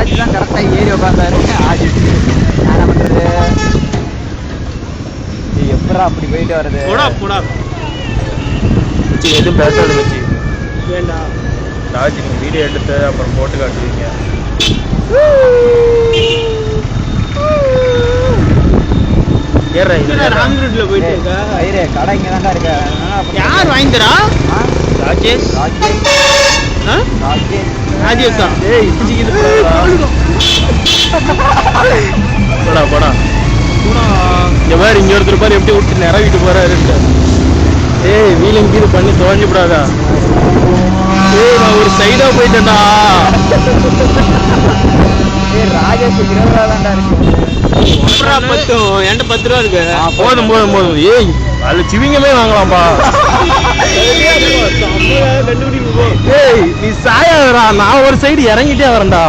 ராஜ் தான் கரெக்டா ஏறி உட்காந்தாரு. ஆடிச்சு என்ன பண்றது? எப்படா அப்படி போயிட்டு வருது? போடா எதுவும் பேசாது வச்சு ஏண்டா ராஜ் நீங்க வீடியோ எடுத்து அப்புறம் போட்டு காட்டுவீங்க. ராங் ரூட்ல போயிட்டு இருக்க. கடை இங்க தான்டா இருக்கு. யார் வாங்கிக்கிறா? ராஜேஷ் ராஜேஷா? ஏய் போடா இந்த மாதிரி இங்க ஒருத்தர் பாரு எப்படி விட்டு நிறவிட்டு போறாரு. ஏய் வீலிங் கீது பண்ணி துவஞ்சு விடாதா? ஏய் நான் ஒரு சைடா போயிட்டேன்டா. ராஜேஷ் 20 ரூபா தான்டா இருக்கு. 10 என்கிட்ட 10 ரூபா இருக்கு. போதும் ஏய் அதுல சிவிங்கமே வாங்கலாம்பா. ஏய் நீ சாயாதடா, நான் ஒரு சைடு இறங்கிட்டே வரேன்டா.